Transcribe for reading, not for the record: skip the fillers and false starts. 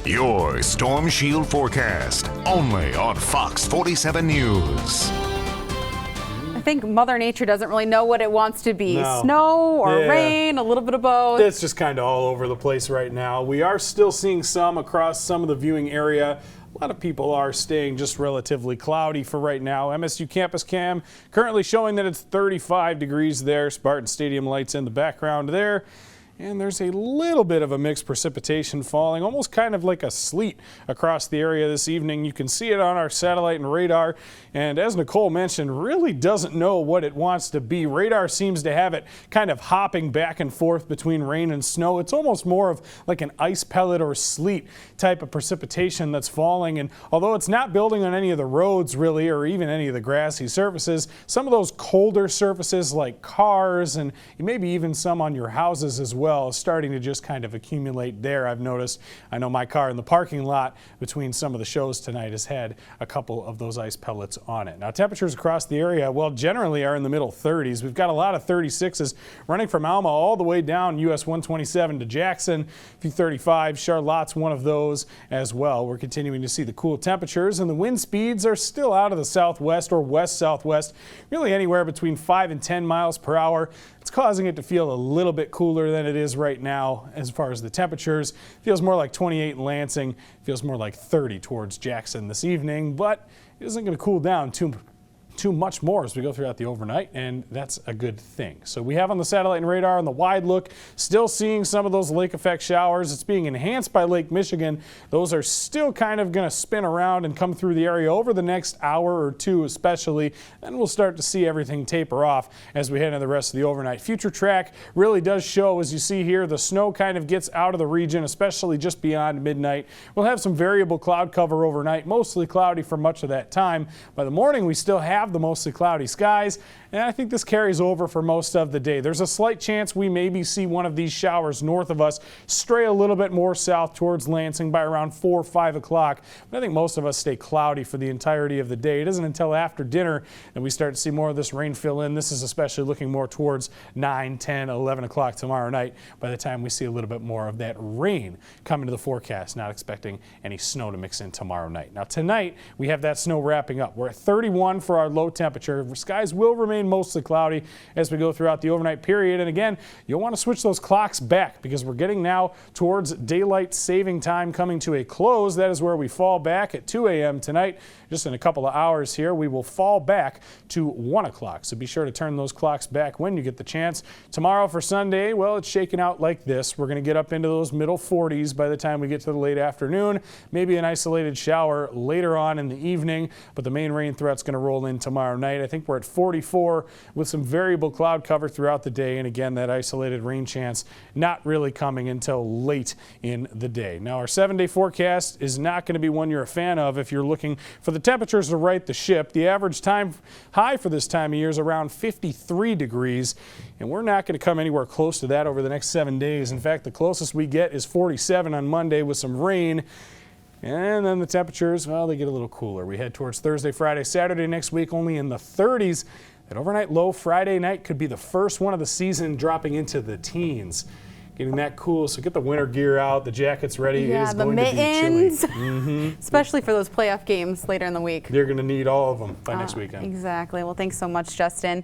Your Storm Shield forecast, only on Fox 47 News. I think Mother Nature doesn't really know what it wants to be. No. Snow or rain, a little bit of both. It's just kind of all over the place right now. We are still seeing some across some of the viewing area. A lot of people are staying just relatively cloudy for right now. MSU Campus Cam currently showing that it's 35 degrees there. Spartan Stadium lights in the background there. And there's a little bit of a mixed precipitation falling, almost kind of like a sleet across the area this evening. You can see it on our satellite and radar. And as Nicole mentioned, really doesn't know what it wants to be. Radar seems to have it kind of hopping back and forth between rain and snow. It's almost more of like an ice pellet or sleet type of precipitation that's falling. And although it's not building on any of the roads really, or even any of the grassy surfaces, some of those colder surfaces like cars and maybe even some on your houses as well is starting to just kind of accumulate there. I've noticed, I know my car in the parking lot between some of the shows tonight has had a couple of those ice pellets on it. Now temperatures across the area, well, generally are in the middle 30s. We've got a lot of 36s running from Alma all the way down US 127 to Jackson, a few 35. Charlotte's one of those as well. We're continuing to see the cool temperatures, and the wind speeds are still out of the southwest or west-southwest, really anywhere between 5 and 10 miles per hour. It's causing it to feel a little bit cooler than it is right now as far as the temperatures. Feels more like 28 in Lansing, feels more like 30 towards Jackson this evening, but it isn't going to cool down too much more as we go throughout the overnight, and that's a good thing. So we have on the satellite and radar on the wide look, still seeing some of those lake effect showers. It's being enhanced by Lake Michigan. Those are still kind of going to spin around and come through the area over the next hour or two especially. Then we'll start to see everything taper off as we head into the rest of the overnight. Future track really does show, as you see here, the snow kind of gets out of the region, especially just beyond midnight. We'll have some variable cloud cover overnight, mostly cloudy for much of that time. By the morning, we still have the mostly cloudy skies, and I think this carries over for most of the day. There's a slight chance we maybe see one of these showers north of us stray a little bit more south towards Lansing by around 4 or 5 o'clock. But I think most of us stay cloudy for the entirety of the day. It isn't until after dinner that we start to see more of this rain fill in. This is especially looking more towards 9, 10, 11 o'clock tomorrow night by the time we see a little bit more of that rain come into the forecast. Not expecting any snow to mix in tomorrow night. Now tonight we have that snow wrapping up. We're at 31 for our low temperature. Skies will remain mostly cloudy as we go throughout the overnight period. And again, you'll want to switch those clocks back because we're getting now towards daylight saving time coming to a close. That is where we fall back at 2 a.m. tonight. Just in a couple of hours here, we will fall back to 1 o'clock. So be sure to turn those clocks back when you get the chance. Tomorrow for Sunday, well, it's shaking out like this. We're going to get up into those middle 40s by the time we get to the late afternoon. Maybe an isolated shower later on in the evening, but the main rain threat's going to roll in tomorrow night. I think we're at 44 with some variable cloud cover throughout the day. And again, that isolated rain chance not really coming until late in the day. Now, our 7-day forecast is not going to be one you're a fan of if you're looking for the temperatures to right the ship. The average time high for this time of year is around 53 degrees, and we're not going to come anywhere close to that over the next 7 days. In fact, the closest we get is 47 on Monday with some rain. And then the temperatures, well, they get a little cooler. We head towards Thursday, Friday, Saturday next week, only in the 30s. That overnight low Friday night could be the first one of the season dropping into the teens. Getting that cool, so get the winter gear out, the jackets ready. Yeah, it is the going mittens. to be chilly. Especially for those playoff games later in the week. They're going to need all of them by next weekend. Exactly. Well, thanks so much, Justin.